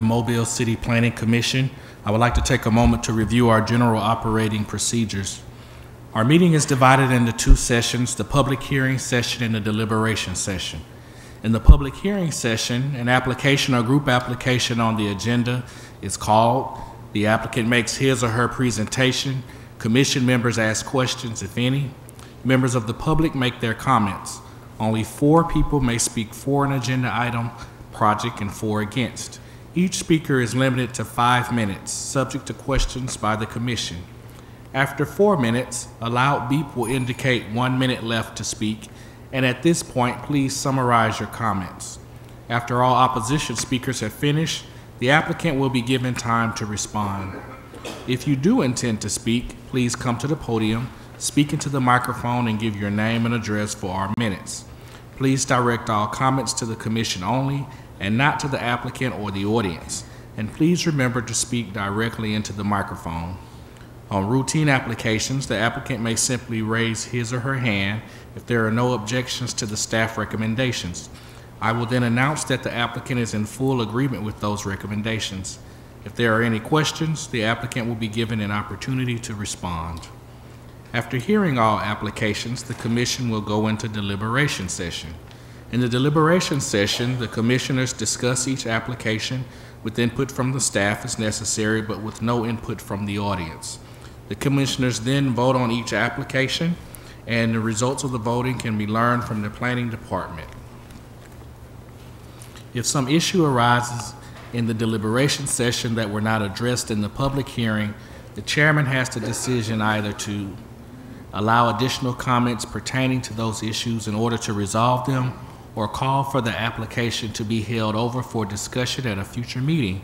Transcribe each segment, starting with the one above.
Mobile City Planning Commission, I would like to take a moment to review our general operating procedures. Our meeting is divided into two sessions, the public hearing session and the deliberation session. In the public hearing session, an application or group application on the agenda is called. The applicant makes his or her presentation. Commission members ask questions, if any. Members of the public make their comments. Only 4 people may speak for an agenda item, project, and 4 against. Each speaker is limited to 5 minutes, subject to questions by the commission. After 4 minutes, a loud beep will indicate 1 minute left to speak, and at this point, please summarize your comments. After all opposition speakers have finished, the applicant will be given time to respond. If you do intend to speak, please come to the podium, speak into the microphone, and give your name and address for our minutes. Please direct all comments to the commission only and not to the applicant or the audience. And please remember to speak directly into the microphone. On routine applications, the applicant may simply raise his or her hand if there are no objections to the staff recommendations. I will then announce that the applicant is in full agreement with those recommendations. If there are any questions, the applicant will be given an opportunity to respond. After hearing all applications, the commission will go into deliberation session. In the deliberation session, the commissioners discuss each application with input from the staff as necessary, but with no input from the audience. The commissioners then vote on each application, and the results of the voting can be learned from the planning department. If some issue arises in the deliberation session that were not addressed in the public hearing, the chairman has the decision either to allow additional comments pertaining to those issues in order to resolve them, or call for the application to be held over for discussion at a future meeting.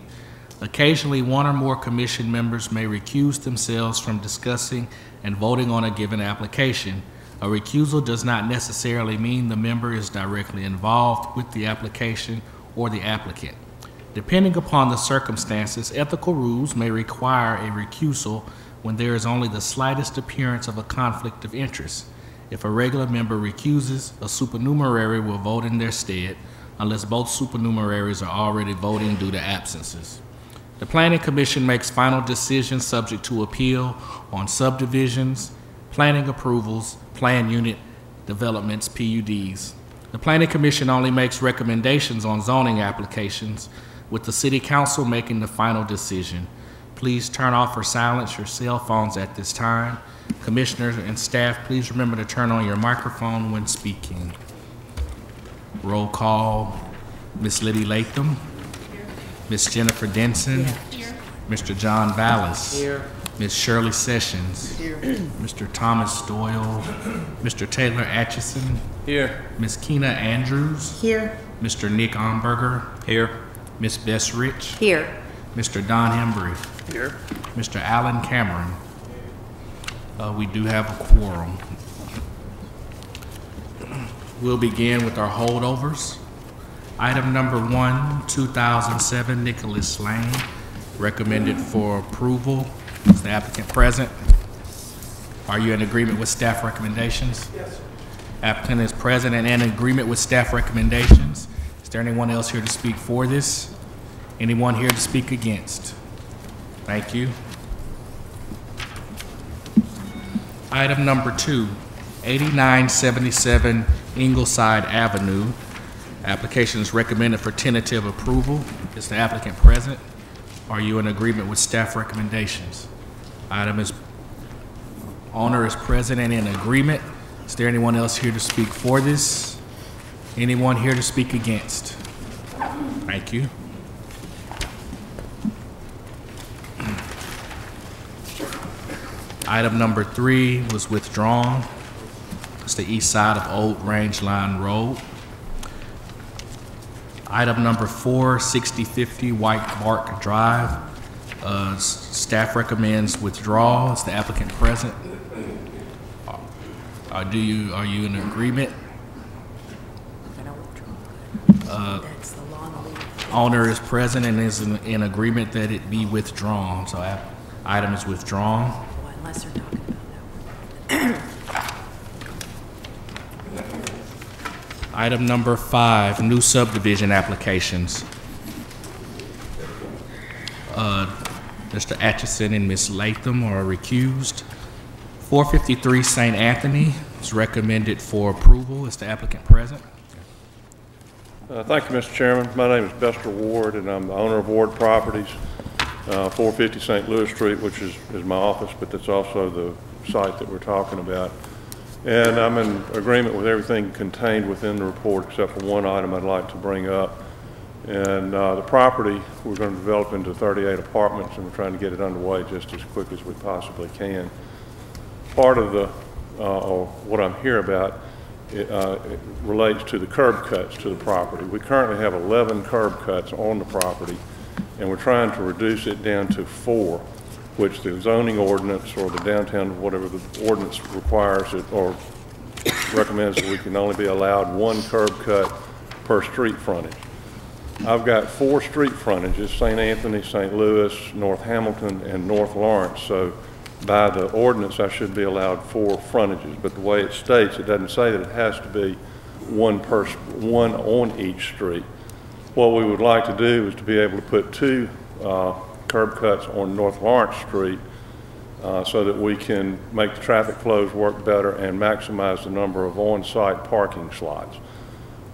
Occasionally, 1 or more commission members may recuse themselves from discussing and voting on a given application. A recusal does not necessarily mean the member is directly involved with the application or the applicant. Depending upon the circumstances, ethical rules may require a recusal when there is only the slightest appearance of a conflict of interest. If a regular member recuses, a supernumerary will vote in their stead unless both supernumeraries are already voting due to absences. The Planning Commission makes final decisions subject to appeal on subdivisions, planning approvals, plan unit developments, PUDs. The Planning Commission only makes recommendations on zoning applications, with the City Council making the final decision. Please turn off or silence your cell phones at this time. Commissioners and staff, please remember to turn on your microphone when speaking. Roll call, Ms. Liddy Latham, Ms. Jennifer Denson, Mr. John Vallis, Ms. Shirley Sessions, Mr. Thomas Doyle, Mr. Taylor Atchison, Ms. Keena Andrews, Mr. Nick Omberger, Ms. Bess Rich, Mr. Don Embry, Mr. Alan Cameron. We do have a quorum. We'll begin with our holdovers. Item number 1, 2007 Nicholas Lane, recommended for approval. Is the applicant present? Are you in agreement with staff recommendations? Yes. Applicant is present and in agreement with staff recommendations. Is there anyone else here to speak for this? Anyone here to speak against? Thank you. Item number 2, 8977 Ingleside Avenue. Application is recommended for tentative approval. Is the applicant present? Are you in agreement with staff recommendations? Owner is present and in agreement. Is there anyone else here to speak for this? Anyone here to speak against? Thank you. Item number 3 was withdrawn. It's the east side of Old Range Line Road. Item number 4, 6050 White Bark Drive. Staff recommends withdrawal. Is the applicant present? Are you in agreement? Owner is present and is in agreement that it be withdrawn. So item is withdrawn. Unless they're talking about that one. Item number 5, new subdivision applications. Mr. Atchison and Ms. Latham are recused. 453 St. Anthony is recommended for approval. Is the applicant present? Thank you, Mr. Chairman. My name is Bester Ward, and I'm the owner of Ward Properties, 450 St. Louis Street, which is my office, but that's also the site that we're talking about. And I'm in agreement with everything contained within the report except for one item I'd like to bring up. And the property we're going to develop into 38 apartments, and we're trying to get it underway just as quick as we possibly can. Part of the, or what I'm here about, it relates to the curb cuts to the property. We currently have 11 curb cuts on the property, and we're trying to reduce it down to 4, which the zoning ordinance or the downtown, whatever the ordinance requires it or recommends that we can only be allowed 1 curb cut per street frontage. I've got 4 street frontages, St. Anthony, St. Louis, North Hamilton, and North Lawrence. So by the ordinance, I should be allowed 4 frontages, but the way it states, it doesn't say that it has to be one on each street. What we would like to do is to be able to put 2 curb cuts on North Lawrence Street so that we can make the traffic flows work better and maximize the number of on-site parking slots.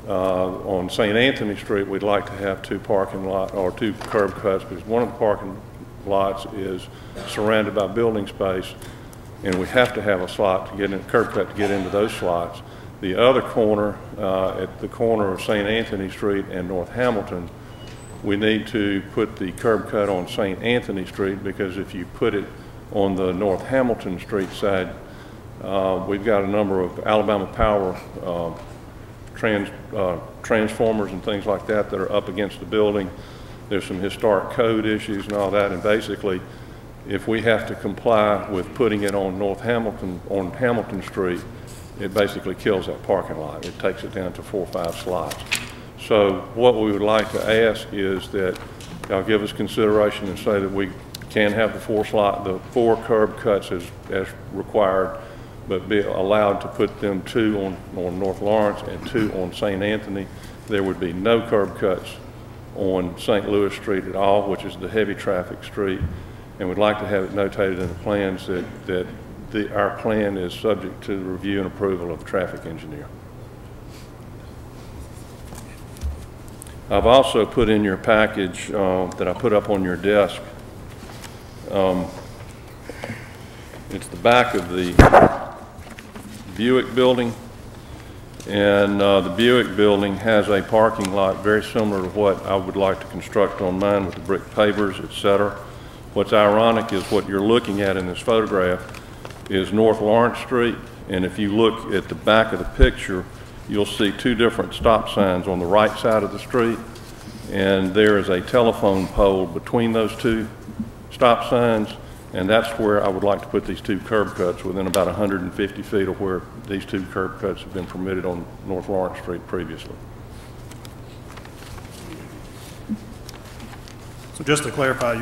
On St. Anthony Street, we'd like to have 2 curb cuts because one of the parking lots is surrounded by building space, and we have to have a slot to get in, curb cut to get into those slots. The other corner, at the corner of St. Anthony Street and North Hamilton, we need to put the curb cut on St. Anthony Street because if you put it on the North Hamilton Street side, we've got a number of Alabama Power transformers and things like that that are up against the building. There's some historic code issues and all that, and basically if we have to comply with putting it on on Hamilton Street, it basically kills that parking lot. It takes it down to 4 or 5 slots. So what we would like to ask is that y'all give us consideration and say that we can have the 4 curb cuts as required, but be allowed to put them 2 on North Lawrence and 2 on St. Anthony. There would be no curb cuts on St. Louis Street at all, which is the heavy traffic street, and we'd like to have it notated in the plans that our plan is subject to the review and approval of the traffic engineer. I've also put in your package that I put up on your desk. It's the back of the Buick building, and the Buick building has a parking lot very similar to what I would like to construct on mine with the brick pavers, etc. What's ironic is what you're looking at in this photograph is North Lawrence Street, and if you look at the back of the picture, you'll see 2 different stop signs on the right side of the street, and there is a telephone pole between those 2 stop signs, and that's where I would like to put these 2 curb cuts within about 150 feet of where these 2 curb cuts have been permitted on North Lawrence Street previously. So just to clarify,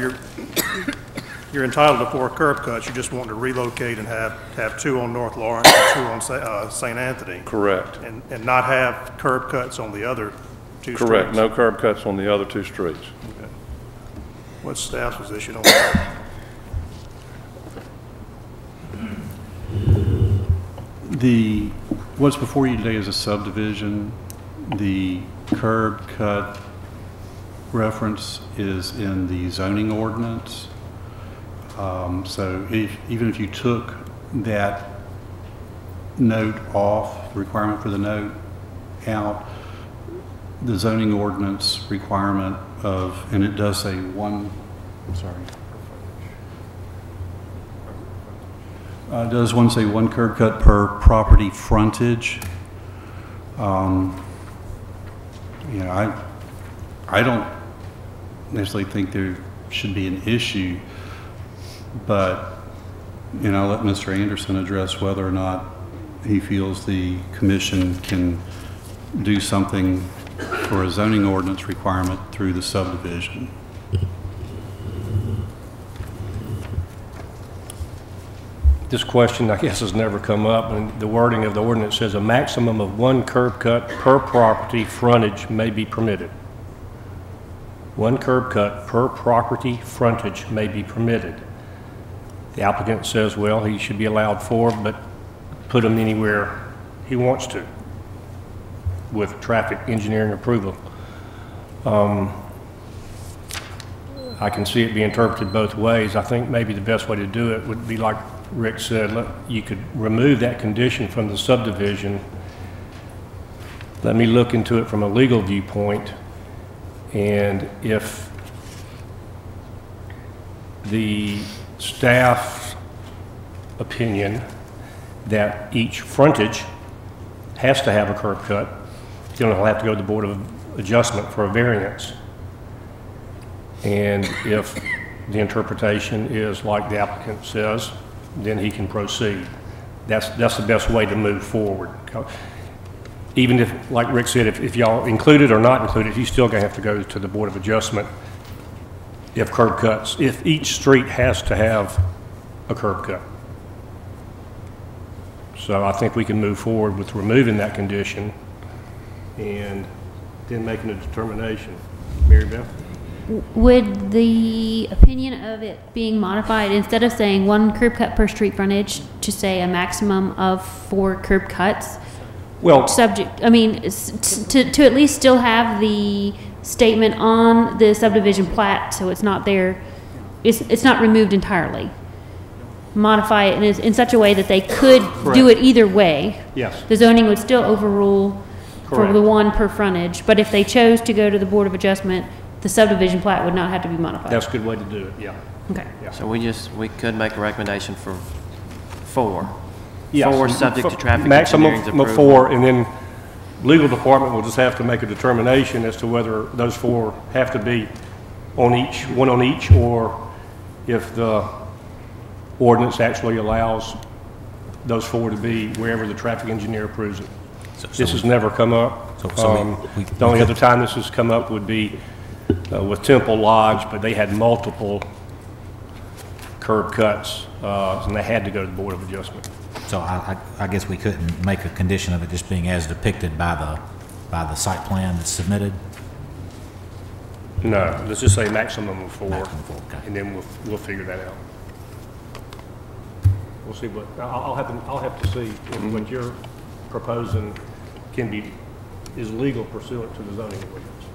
you're entitled to 4 curb cuts. You just want to relocate and have 2 on North Lawrence and 2 on St. Anthony. Correct. And not have curb cuts on the other 2 streets. Correct. No curb cuts on the other 2 streets. Okay. What's staff's position on that? What's before you today is a subdivision. The curb cut reference is in the zoning ordinance. So even if you took that note off, the requirement for the note out, the zoning ordinance requirement of, and it does say does one say 1 curb cut per property frontage? I don't necessarily think there should be an issue, but I'll let Mr. Anderson address whether or not he feels the commission can do something for a zoning ordinance requirement through the subdivision. This question, I guess, has never come up, and the wording of the ordinance says a maximum of 1 curb cut per property frontage may be permitted. one curb cut per property frontage may be permitted. The applicant says, well, he should be allowed 4, but put them anywhere he wants to with traffic engineering approval. I can see it be interpreted both ways. I think maybe the best way to do it would be like Rick said, you could remove that condition from the subdivision. Let me look into it from a legal viewpoint, and if the staff opinion that each frontage has to have a curb cut, then it'll have to go to the Board of Adjustment for a variance. And if the interpretation is like the applicant says, then he can proceed. That's the best way to move forward. Even if, like Rick said, if y'all include it or not include it, he's still gonna have to go to the Board of Adjustment if curb cuts, if each street has to have a curb cut. So I think we can move forward with removing that condition and then making a determination. Mary Beth? Would the opinion of it being modified, instead of saying 1 curb cut per street frontage, to say a maximum of 4 curb cuts? Well, Subject, I mean, to at least still have the statement on the subdivision plat, so it's not there, it's not removed entirely. Modify it in such a way that they could do it either way. yes, The zoning would still overrule for Correct. the 1 per frontage, but if they chose to go to the Board of Adjustment, the subdivision plat would not have to be modified. that's a good way to do it, yeah. Okay. So we could make a recommendation for 4. Yes. 4 subject to traffic Maximum engineering's of approval. 4, and then legal department will just have to make a determination as to whether those 4 have to be on each, one on each, or if the ordinance actually allows those 4 to be wherever the traffic engineer approves it. This has never come up. The only other time this has come up would be with Temple Lodge, but they had multiple curb cuts, and they had to go to the Board of Adjustment. So I guess we couldn't make a condition of it just being as depicted by the site plan that's submitted? No, let's just say maximum of 4, Maximum of 4, okay. and then we'll figure that out. We'll see what, I'll have to see if what you're proposing is legal pursuant to the zoning ordinance.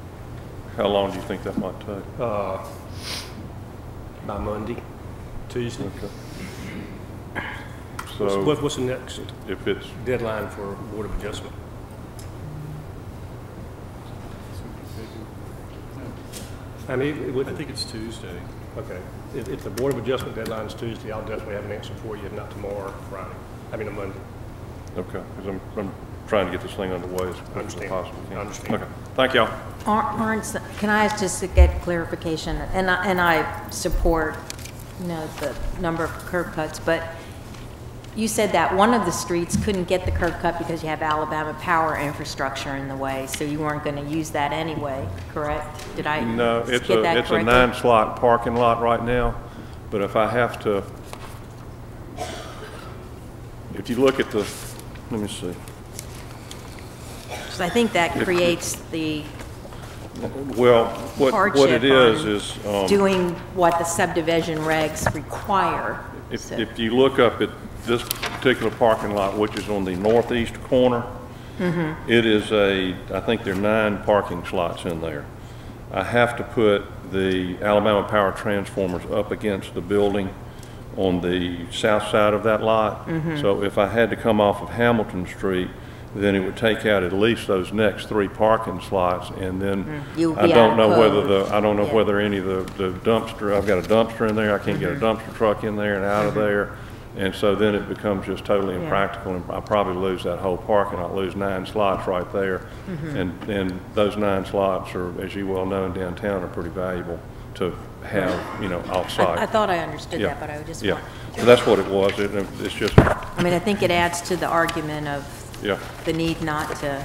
How long do you think that might take? By Monday, Tuesday. Okay. So What's the next if it's, deadline for Board of Adjustment? I think it's Tuesday. Okay. If the Board of Adjustment deadline is Tuesday, I'll definitely have an answer for you, if not tomorrow, Friday. I mean, a Monday. okay, because I'm trying to get this thing underway as quick as I Understand. possibly can. Understand. Okay, thank y'all. Aren't, can I just get clarification? And I support, the number of curb cuts, but you said that one of the streets couldn't get the curb cut because you have Alabama Power infrastructure in the way, so you weren't going to use that anyway, correct? Did I No, get it's that a correctly? 9-slot parking lot right now, but if I have to, if you look at the, let me see. 'Cause I think that creates the Well, what hardship it is on doing what the subdivision regs require. So- if you look up at this particular parking lot, which is on the northeast corner, it is I think there are 9 parking slots in there. I have to put the Alabama Power transformers up against the building on the south side of that lot. So if I had to come off of Hamilton Street, then it would take out at least those next 3 parking slots, and then You'll I be don't out know of whether code. I don't know Yeah. whether any of the dumpster, I've got a dumpster in there, I can't get a dumpster truck in there and out of there, and so then it becomes just totally impractical, and I probably lose that whole parking, I'll lose 9 slots right there, and those 9 slots are, as you well know, in downtown, are pretty valuable to have, off-site. I thought I understood Yeah. that, but I just Yeah, want, so that's what it was, it's just, I mean, I think it adds to the argument of yeah. the need not to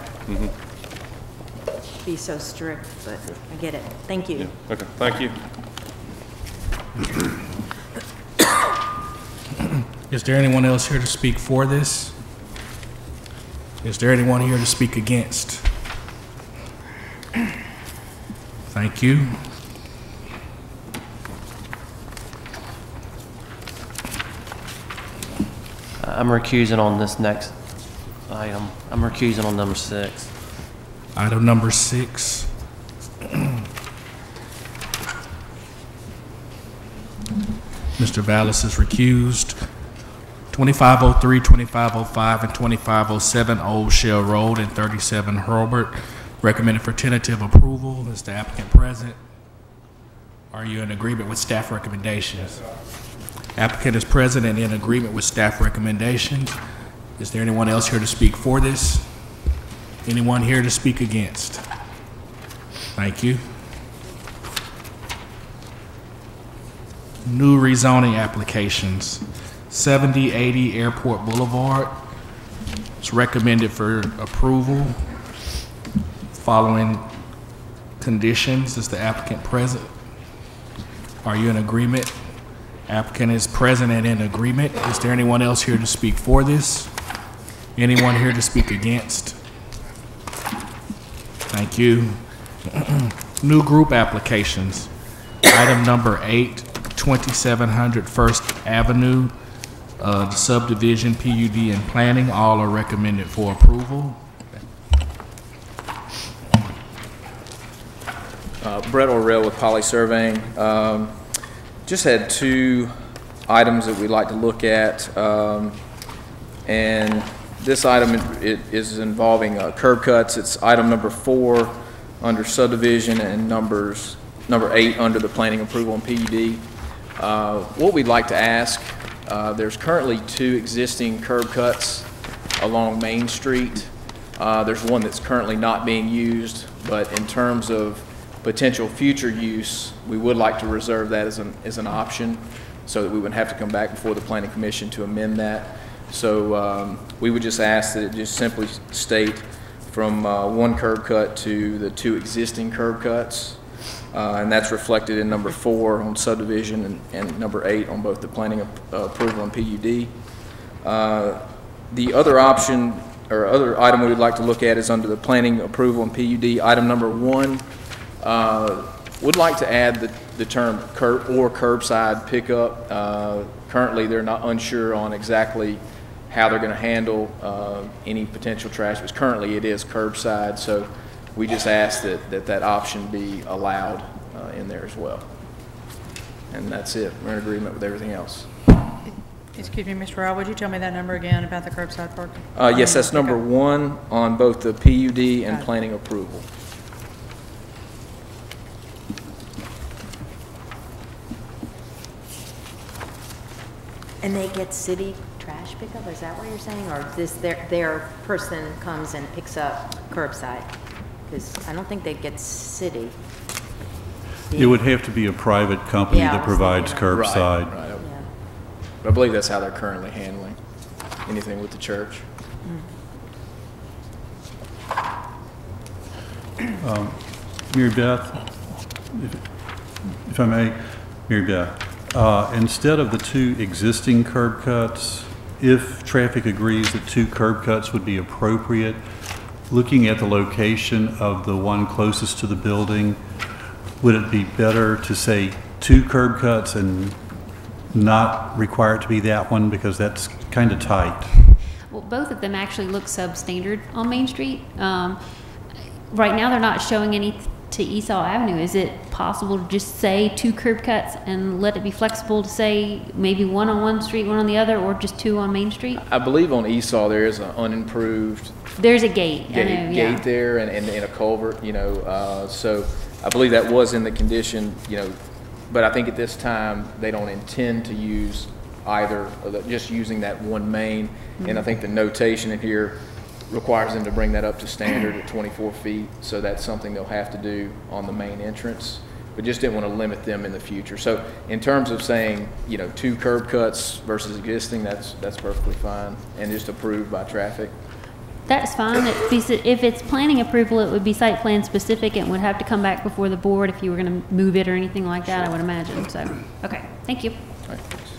be so strict, but I get it. Thank you. Yeah, okay, thank you. Is there anyone else here to speak for this? Is there anyone here to speak against? Thank you. I'm recusing on this next item. I'm recusing on number 6. Item number 6. Mr. Vallis is recused. 2503, 2505, and 2507 Old Shell Road and 37 Hurlburt. Recommended for tentative approval. Is the applicant present? Are you in agreement with staff recommendations? Applicant is present and in agreement with staff recommendations. Is there anyone else here to speak for this? Anyone here to speak against? Thank you. New rezoning applications. 7080 Airport Boulevard. It's recommended for approval. Following conditions. Is the applicant present? Are you in agreement? Applicant is present and in agreement. Is there anyone else here to speak for this? Anyone here to speak against? Thank you. New group applications. Item number 8, 2700 First Avenue, the subdivision, PUD, and planning. All are recommended for approval. Brett Orrell with Poly Surveying. Just had 2 items that we'd like to look at, and this item is involving curb cuts. It's item number 4 under subdivision and number 8 under the planning approval and PUD. What we'd like to ask, there's currently 2 existing curb cuts along Main Street. There's one that's currently not being used, but in terms of potential future use, we would like to reserve that as an option so that we wouldn't have to come back before the Planning Commission to amend that. So we would just ask that it just simply state from 1 curb cut to the 2 existing curb cuts, and that's reflected in number 4 on subdivision and number 8 on both the planning approval and PUD. The other option or other item we would like to look at is under the planning approval and PUD. Item number 1 would like to add the term curbside pickup. Currently, they're not unsure on exactly how they're going to handle any potential trash, but currently it is curbside. So we just ask that option be allowed in there as well. And that's it. We're in agreement with everything else. Excuse me, Mr. Rowell, would you tell me that number again about the curbside parking? Yes, that's number 1 on both the PUD and planning approval. And they get city trash pickup, is that what you're saying? Or this, their person comes and picks up curbside? Because I don't think they get city. It would have to be a private company Yeah, I that was provides thinking curbside. Right. Yeah. But I believe that's how they're currently handling anything with the church. Mary Beth, if I may, Mary Beth, instead of the 2 existing curb cuts, if traffic agrees that 2 curb cuts would be appropriate, looking at the location of the one closest to the building, would it be better to say 2 curb cuts and not require it to be that one because that's kind of tight? Well, both of them actually look substandard on Main Street. Right now, they're not showing any to Esau Avenue. Is it possible to just say 2 curb cuts and let it be flexible to say maybe 1 on one street, 1 on the other, or just 2 on Main Street? I believe on Esau there is an unimproved There's a gate. I know, yeah. gate there and a culvert, so I believe that was in the condition, but I think at this time they don't intend to use either, just using that one main. And I think the notation in here requires them to bring that up to standard at 24 feet. So that's something they'll have to do on the main entrance, but just didn't want to limit them in the future. So in terms of saying, 2 curb cuts versus existing, that's perfectly fine and just approved by traffic. That's fine. If it's planning approval, it would be site plan specific and would have to come back before the board if you were going to move it or anything like that, I would imagine. So, okay, thank you. All right, thanks.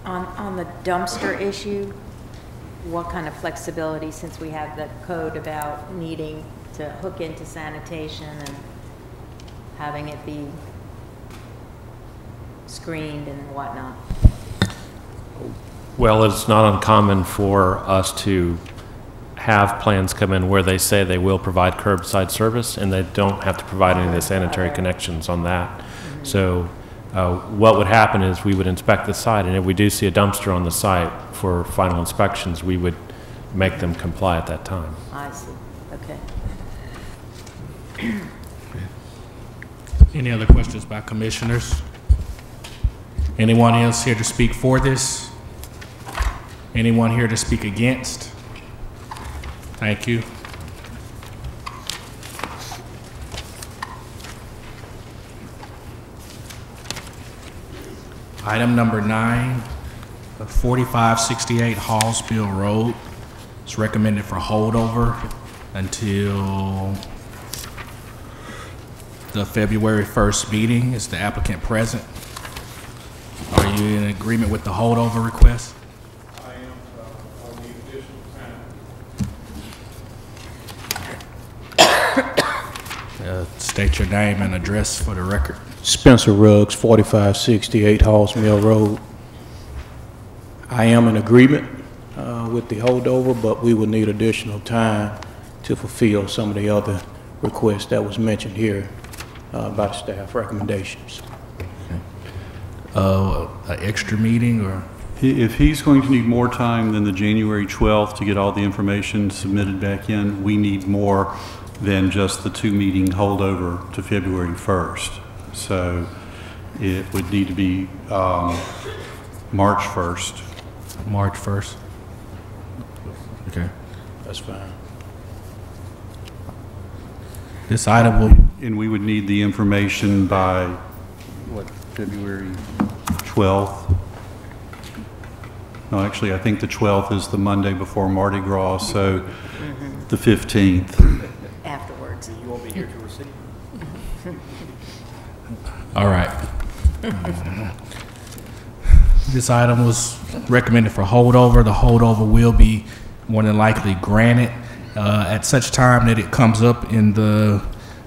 On the dumpster issue, what kind of flexibility, since we have the code about needing to hook into sanitation and having it be screened and whatnot? Well, it's not uncommon for us to have plans come in where they say they will provide curbside service, and they don't have to provide any of the sanitary connections on that. So what would happen is we would inspect the site, and if we do see a dumpster on the site for final inspections, we would make them comply at that time. I see, okay. Any other questions by commissioners? Anyone else here to speak for this? Anyone here to speak against? Thank you. Item number 9, 4568 Hallsville Road. It's recommended for holdover until the February 1st meeting. Is the applicant present? Are you in agreement with the holdover request? I am, on the additional time. State your name and address for the record. Spencer Ruggs, 4568 Halls Mill Road. I am in agreement with the holdover, but we will need additional time to fulfill some of the other requests that was mentioned here by the staff recommendations. An extra meeting or? If he's going to need more time than the January 12th to get all the information submitted back in, we need more than just the 2-meeting holdover to February 1st. So it would need to be March 1st. March 1st. Okay. That's fine. This item will, And we would need the information by, what, February 12th? No, actually, I think the 12th is the Monday before Mardi Gras, so the 15th. Afterwards. You won't be here to receive. all right. This item was recommended for holdover. The holdover will be more than likely granted at such time that it comes up in the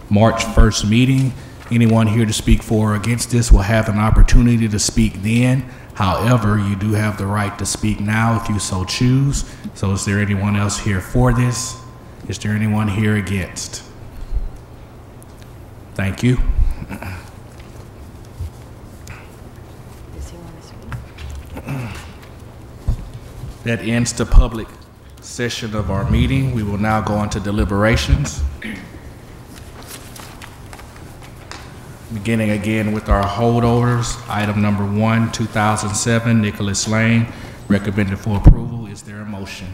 March 1st meeting. Anyone here to speak for or against this will have an opportunity to speak then. However, you do have the right to speak now if you so choose. So is there anyone else here for this? Is there anyone here against? Thank you. Does he want to speak? That ends the public session of our meeting. We will now go on to deliberations. Beginning again with our holdovers. Item number 1, 2007 Nicholas Lane, recommended for approval. Is there a motion?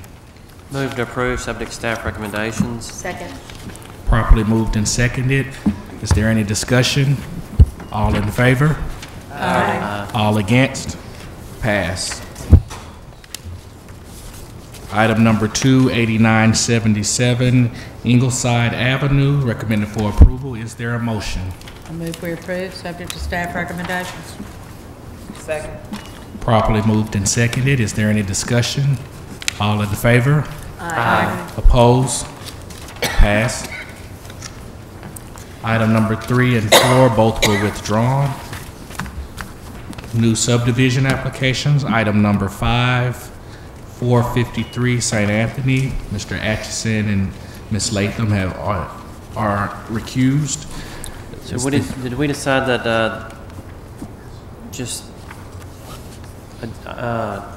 Move to approve, subject to staff recommendations. Second. Properly moved and seconded. Is there any discussion? All in favor? Aye. All against? Pass. Item number 2, 8977 Ingleside Avenue, recommended for approval. Is there a motion? I move we approve, subject to staff recommendations. Second. Properly moved and seconded. Is there any discussion? All in favor? Aye. Opposed? Pass. Item number 3 and 4, both were withdrawn. New subdivision applications. Item number 5, 453 St. Anthony. Mr. Atchison and Ms. Latham are recused. So did we decide that just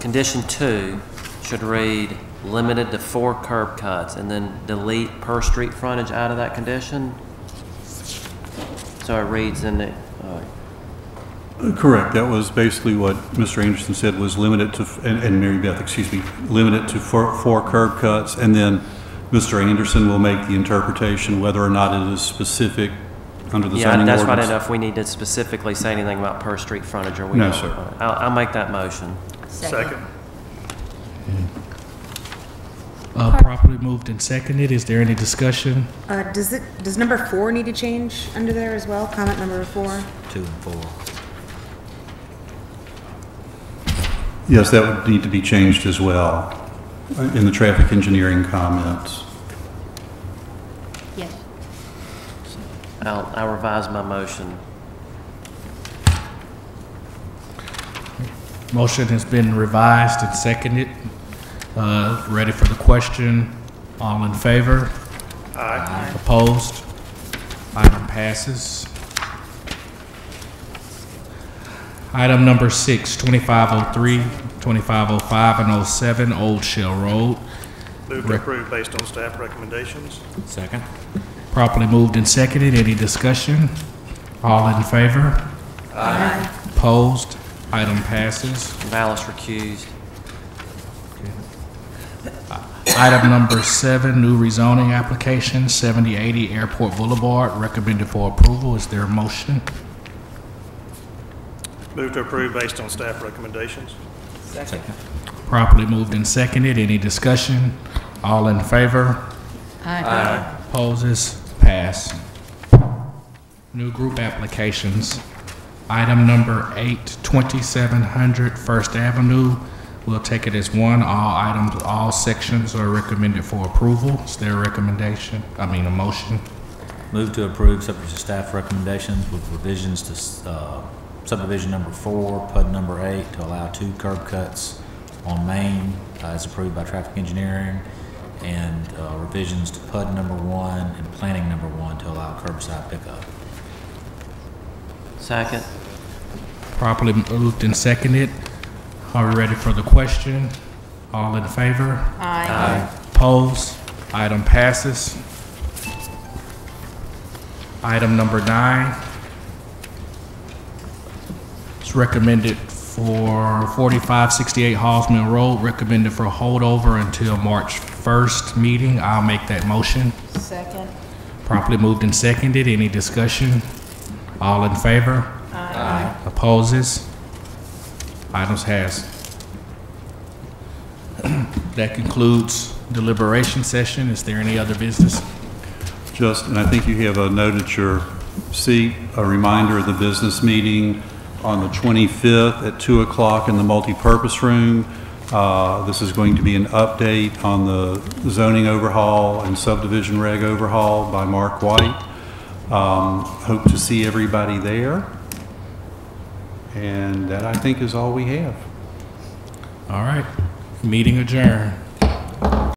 condition 2 should read limited to 4 curb cuts and then delete per street frontage out of that condition? So it reads in the, Correct. That was basically what Mr. Anderson said, was limited to, and Mary Beth, excuse me, limited to 4 curb cuts, and then Mr. Anderson will make the interpretation whether or not it is specific under the zoning ordinance. Yeah, that's why I didn't know if we need to specifically say anything about per street frontage or we No, don't. sir. I'll make that motion. Second. Properly moved and seconded. Is there any discussion? Does number 4 need to change under there as well? Comment number 4? 2 and 4. Yes, that would need to be changed as well in the traffic engineering comments. Yes. I'll revise my motion. Motion has been revised and seconded. Ready for the question? All in favor? Aye. Opposed? Item passes. Item number 6, 2503, 2505, and 07, Old Shell Road. Move to approve based on staff recommendations. Second. Properly moved and seconded. Any discussion? All in favor? Aye. Opposed? Item passes. Vallis recused. Item number 7, new rezoning application, 7080 Airport Boulevard, recommended for approval. Is there a motion? Move to approve based on staff recommendations. Second. Properly moved and seconded. Any discussion? All in favor? Aye. Opposes? Pass. New group applications. Item number 8, 2700 First Avenue. We'll take it as one. All sections are recommended for approval. Is there a recommendation? A motion? Move to approve subject to staff recommendations with revisions to subdivision number 4, PUD number 8, to allow 2 curb cuts on Main as approved by traffic engineering, and revisions to PUD number 1 and planning number 1 to allow curbside pickup. Second. Properly moved and seconded. Are we ready for the question? All in favor? Aye. Opposed? Item passes. Item number 9. It's recommended for 4568 Halls Mill Road, recommended for holdover until March 1st meeting. I'll make that motion. Second. Properly moved and seconded. Any discussion? All in favor? Aye. Opposes? Items has. That concludes deliberation session. Is there any other business? And I think you have a note at your seat, a reminder of the business meeting on the 25th at 2 o'clock in the multipurpose room. This is going to be an update on the zoning overhaul and subdivision reg overhaul by Mark White. Hope to see everybody there. And that, I think, is all we have. All right. Meeting adjourned.